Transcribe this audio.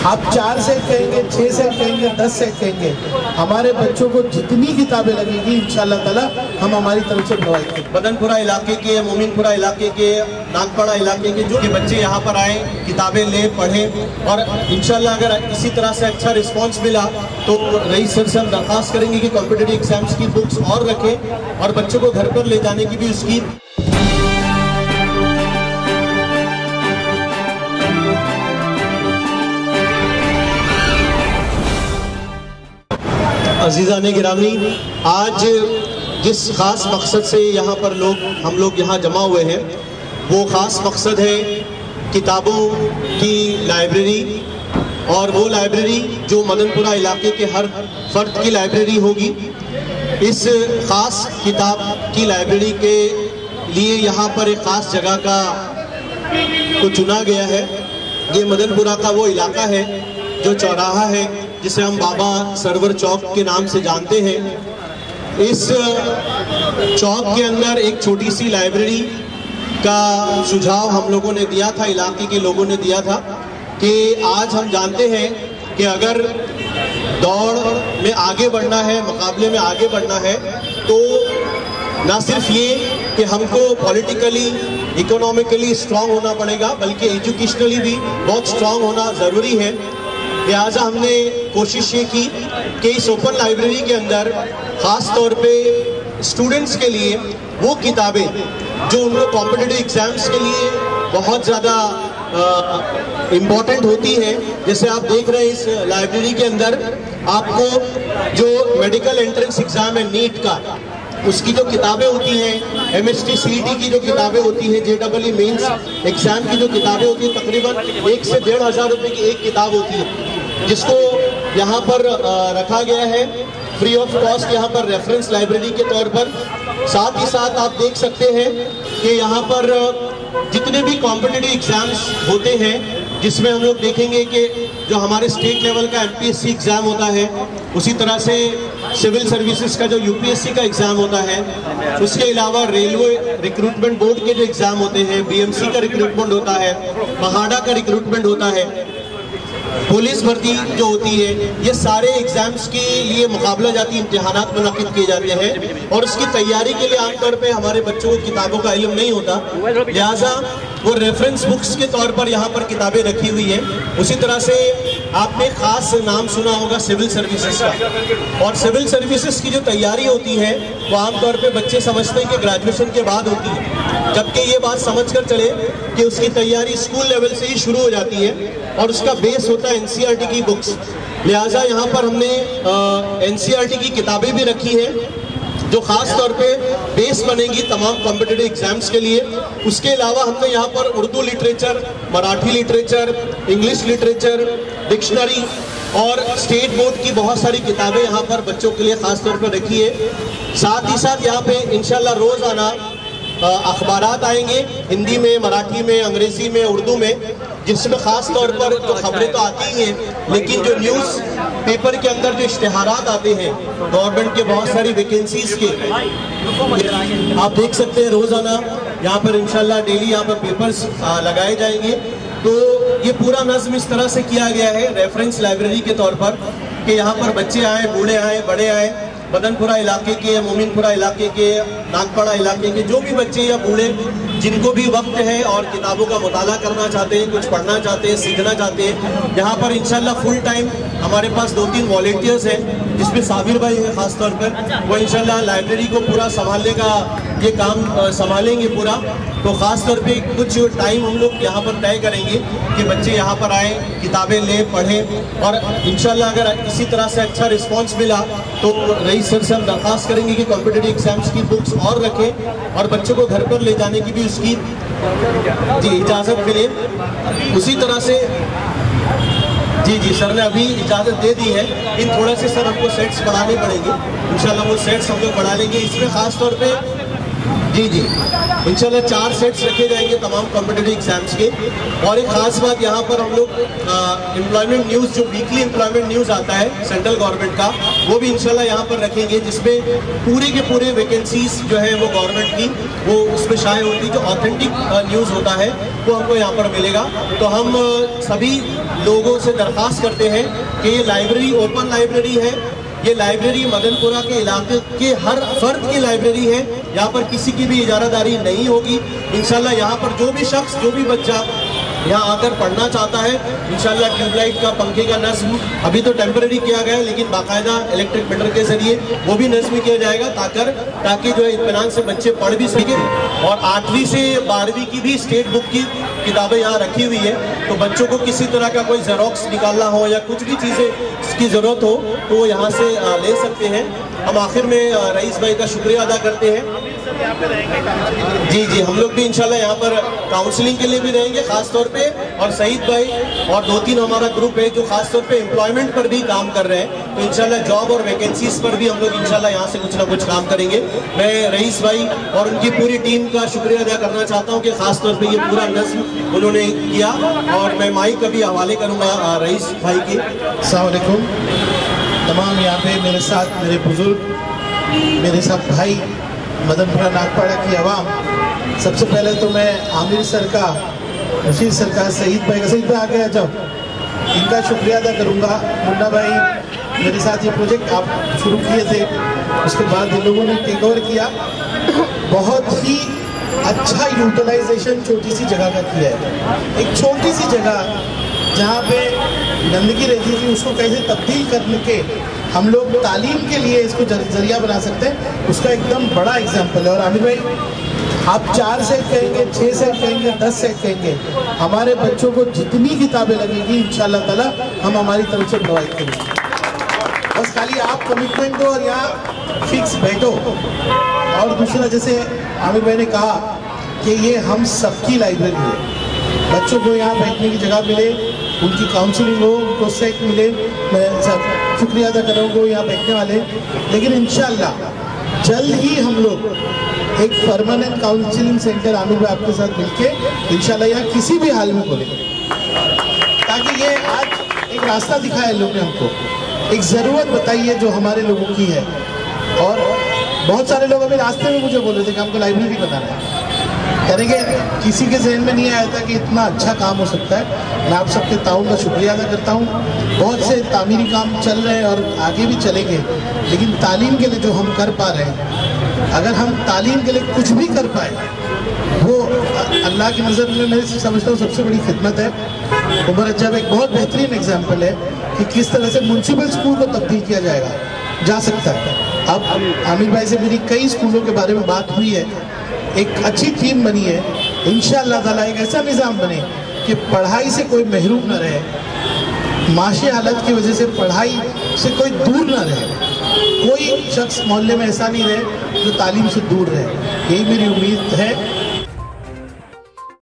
आप 4 सेट कहेंगे, 6 सेट कहेंगे, 10 सेट कहेंगे, हमारे बच्चों को जितनी किताबें लगेगी इंशाल्लाह ताला हम हमारी तरफ से प्रोवाइड करेंगे। मदनपुरा इलाके के, मोमिनपुरा इलाके के, नागपाड़ा इलाके के जो कि बच्चे यहाँ पर आए, किताबें ले, पढ़ें और इंशाल्लाह अगर इसी तरह से अच्छा रिस्पांस मिला तो रईस सर से हम दरख्वास्त करेंगे कि कॉम्पिटिटिव एग्जाम्स की बुक्स और रखें और बच्चों को घर पर ले जाने की भी उसकी अजीज़ान गिरामी, आज जिस ख़ास मकसद से यहाँ पर हम लोग यहाँ जमा हुए हैं वो ख़ास मकसद है किताबों की लाइब्रेरी, और वो लाइब्रेरी जो मदनपुरा इलाके के हर फर्द की लाइब्रेरी होगी। इस ख़ास किताब की लाइब्रेरी के लिए यहाँ पर एक ख़ास जगह को चुना गया है। ये मदनपुरा का वो इलाका है जो चौराहा है जिसे हम बाबा सरवर चौक के नाम से जानते हैं। इस चौक के अंदर एक छोटी सी लाइब्रेरी का सुझाव हम लोगों ने दिया था, इलाके के लोगों ने दिया था कि आज हम जानते हैं कि अगर दौड़ में आगे बढ़ना है, मुकाबले में आगे बढ़ना है, तो ना सिर्फ ये कि हमको पॉलिटिकली, इकोनॉमिकली स्ट्रांग होना पड़ेगा, बल्कि एजुकेशनली भी बहुत स्ट्रांग होना ज़रूरी है। लिहाजा हमने कोशिश ये की कि इस ओपन लाइब्रेरी के अंदर ख़ास तौर पे स्टूडेंट्स के लिए वो किताबें जो उनको कॉम्पिटिटिव एग्ज़ाम्स के लिए बहुत ज़्यादा इम्पॉर्टेंट होती हैं, जैसे आप देख रहे हैं इस लाइब्रेरी के अंदर आपको जो मेडिकल एंट्रेंस एग्ज़ाम है नीट का, उसकी जो किताबें होती हैं, MST CET की जो किताबें होती हैं, JEE मेंस एग्जाम की जो किताबें होती हैं, तकरीबन 1 से 1,500 रुपये की एक किताब होती है, जिसको यहाँ पर रखा गया है फ्री ऑफ कॉस्ट यहाँ पर रेफरेंस लाइब्रेरी के तौर पर। साथ ही साथ आप देख सकते हैं कि यहाँ पर जितने भी कॉम्पिटिटिव एग्जाम्स होते हैं, जिसमें हम लोग देखेंगे कि जो हमारे स्टेट लेवल का MPSC एग्ज़ाम होता है, उसी तरह से सिविल सर्विसेज का जो UPSC का एग्ज़ाम होता है, उसके अलावा रेलवे रिक्रूटमेंट बोर्ड के जो एग्ज़ाम होते हैं, BMC का रिक्रूटमेंट होता है, महाडा का रिक्रूटमेंट होता है, पुलिस भर्ती जो होती है, ये सारे एग्जाम्स के लिए मुकाबला जाती इम्तिहानात मुनक़िद किए जाते हैं और उसकी तैयारी के लिए आमतौर पे हमारे बच्चों को किताबों का इल्म नहीं होता, लिहाजा वो रेफरेंस बुक्स के तौर पर यहाँ पर किताबें रखी हुई हैं। उसी तरह से आपने ख़ास नाम सुना होगा सिविल सर्विसेज का, और सिविल सर्विसेज की जो तैयारी होती है वो आमतौर पे बच्चे समझते हैं कि ग्रेजुएशन के बाद होती है, जबकि ये बात समझ कर चले कि उसकी तैयारी स्कूल लेवल से ही शुरू हो जाती है और उसका बेस होता है NCERT की बुक्स। लिहाजा यहाँ पर हमने NCERT की किताबें भी रखी हैं जो ख़ास तौर पे बेस बनेगी तमाम कॉम्पिटिटिव एग्जाम्स के लिए। उसके अलावा हमने यहाँ पर Urdu literature, Marathi literature, English literature, dictionary और स्टेट बोर्ड की बहुत सारी किताबें यहाँ पर बच्चों के लिए ख़ास तौर पर रखी है। साथ ही साथ यहाँ पे इंशाल्लाह रोज़ाना अखबारात आएंगे हिंदी में, मराठी में, अंग्रेज़ी में, उर्दू में, जिसमें ख़ास तौर पर जो खबरें तो आती ही हैं, लेकिन जो न्यूज़ पेपर के अंदर जो इश्तिहारात आते हैं गवर्नमेंट के बहुत सारी वैकेंसीज के, आप देख सकते हैं रोज़ाना यहाँ पर इंशाल्लाह डेली यहाँ पर पेपर्स लगाए जाएंगे। तो ये पूरा नज़्म इस तरह से किया गया है रेफरेंस लाइब्रेरी के तौर पर कि यहाँ पर बच्चे आए, बूढ़े आए, बड़े आए, मदनपुरा इलाके के, मोमिनपुरा इलाके के, नागपाड़ा इलाके के जो भी बच्चे या बूढ़े जिनको भी वक्त है और किताबों का मुताला करना चाहते हैं, कुछ पढ़ना चाहते हैं, सीखना चाहते हैं, यहाँ पर इंशाल्लाह फुल टाइम हमारे पास 2-3 वॉलेंटियर्स हैं, जिसमें साबिर भाई है ख़ास तौर पर, वो इंशाल्लाह लाइब्रेरी को पूरा संभालने का ये काम संभालेंगे पूरा। तो ख़ास तौर पे कुछ टाइम हम लोग यहाँ पर तय करेंगे कि बच्चे यहाँ पर आए, किताबें लें, पढ़ें और इंशाल्लाह अगर इसी तरह से अच्छा रिस्पांस मिला तो रईस सर से हम दरख्वास्त करेंगे कि कॉम्पिटिटिव एग्जाम्स की बुक्स और रखें और बच्चों को घर पर ले जाने की भी उसकी इजाज़त मिले। उसी तरह से जी सर ने अभी इजाज़त दे दी है, इन थोड़े से सर हमको सेट्स बढ़ाने पड़ेंगे, इंशाल्लाह वो सेट्स हम लोग बढ़ा लेंगे। इसमें ख़ास तौर पे जी जी, इंशाल्लाह 4 सेट्स रखे जाएंगे तमाम कॉम्पिटिटिव एग्जाम्स के। और एक खास बात यहाँ पर हम लोग एम्प्लॉयमेंट न्यूज़, जो वीकली एम्प्लॉयमेंट न्यूज़ आता है सेंट्रल गवर्नमेंट का, वो भी इंशाल्लाह यहाँ पर रखेंगे, जिसमें पूरे के पूरे वैकेंसीज जो है वो गवर्नमेंट की वो उसमें शाये होती, जो ऑथेंटिक न्यूज़ होता है वो हमको यहाँ पर मिलेगा। तो हम सभी लोगों से दरख्वास्त करते हैं कि ये लाइब्रेरी ओपन लाइब्रेरी है, ये लाइब्रेरी मदनपुरा के इलाके के हर फर्द की लाइब्रेरी है, यहाँ पर किसी की भी इजारादारी नहीं होगी। इंशाल्लाह यहाँ पर जो भी शख्स, जो भी बच्चा यहाँ आकर पढ़ना चाहता है, इंशाल्लाह ट्यूबलाइट का, पंखे का नस्म अभी तो टेम्पररी किया गया है, लेकिन बाकायदा इलेक्ट्रिक मीटर के जरिए वो भी नस्म किया जाएगा ताकि जो है इत्मीनान से बच्चे पढ़ भी सकें। और 8वीं से 12वीं की भी स्टेट बुक की किताबें यहाँ रखी हुई है, तो बच्चों को किसी तरह का कोई जेरोक्स निकालना हो या कुछ भी चीज़ें की ज़रूरत हो तो वो यहाँ से ले सकते हैं। हम आखिर में रईस भाई का शुक्रिया अदा करते हैं। जी जी, हम लोग भी इंशाल्लाह यहाँ पर काउंसलिंग के लिए भी रहेंगे खास तौर पे, और सईद भाई और 2-3 हमारा ग्रुप है जो खास तौर पे एम्प्लॉयमेंट पर भी काम कर रहे हैं, तो इंशाल्लाह जॉब और वैकेंसीज पर भी हम लोग इंशाल्लाह यहाँ से कुछ ना कुछ काम करेंगे। मैं रईस भाई और उनकी पूरी टीम का शुक्रिया अदा करना चाहता हूँ कि खास तौर पर ये पूरा नस्म उन्होंने किया, और मैं माइक का भी हवाले करूँगा रईस भाई की। अस्सलाम वालेकुम तमाम यहाँ पे मेरे साथ मेरे बुजुर्ग, मेरे साथ भाई, मदनपुरा नागपाड़ा की आवाम। सबसे पहले तो मैं आमिर सर का, रशीद सर का, सईद भाई का, सईद भाई आ गया जब, इनका शुक्रिया अदा करूँगा। मुन्ना भाई मेरे साथ ये प्रोजेक्ट आप शुरू किए थे, उसके बाद इन लोगों ने टेक ओवर किया। बहुत ही अच्छा यूटिलाइजेशन छोटी सी जगह का किया है। एक छोटी सी जगह जहाँ पे गंदगी रहती थी उसको कैसे तब्दील करने के हम लोग तालीम के लिए इसको जरिया बना सकते हैं, उसका एकदम बड़ा एग्जाम्पल है। और आमिर भाई, आप 4 सेट कहेंगे, 6 सेट कहेंगे, 10 सेट कहेंगे, हमारे बच्चों को जितनी किताबें लगेगी इंशाल्लाह ताला हम हमारी तरफ से प्रोवाइड करेंगे। बस खाली आप कमिटमेंट दो और यहाँ फिक्स बैठो। और दूसरा, जैसे आमिर भाई ने कहा कि ये हम सबकी लाइब्रेरी है, बच्चों को यहाँ बैठने की जगह मिले, उनकी काउंसलिंग हो, उनको सेट मिले। मैं शुक्रिया अदा कर रहा हूँ यहाँ बैठने वाले, लेकिन इंशाल्लाह जल्द ही हम लोग एक परमानेंट काउंसलिंग सेंटर आमिर भाई आपके साथ मिलके इंशाल्लाह यहाँ किसी भी हाल में खोलेंगे, ताकि ये आज एक रास्ता दिखाया लोग ने हमको, एक ज़रूरत बताई है जो हमारे लोगों की है। और बहुत सारे लोग अभी रास्ते में मुझे बोल रहे थे कि हमको लाइब्रेरी बनाना है, करेंगे, किसी के जहन में नहीं आया था कि इतना अच्छा काम हो सकता है। मैं आप सबके ताउन का शुक्रिया अदा करता हूँ। बहुत से तामीरी काम चल रहे हैं और आगे भी चलेंगे, लेकिन तालीम के लिए जो हम कर पा रहे हैं, अगर हम तालीम के लिए कुछ भी कर पाए, वो अल्लाह की नज़र में मैं समझता हूँ सबसे बड़ी खिदमत है। उमर अज्जब एक बहुत बेहतरीन एग्जाम्पल है कि किस तरह से म्यूनसिपल स्कूल को तब्दील किया जा सकता है। अब आमिर भाई से मेरी कई स्कूलों के बारे में बात हुई है, एक अच्छी थीम बनी है। इंशाअल्लाह ताला एक ऐसा निज़ाम बने कि पढ़ाई से कोई महरूम न रहे, माशी हालत की वजह से पढ़ाई से कोई दूर न रहे, कोई शख्स मोहल्ले में ऐसा नहीं रहे जो तालीम से दूर रहे। यही मेरी उम्मीद है।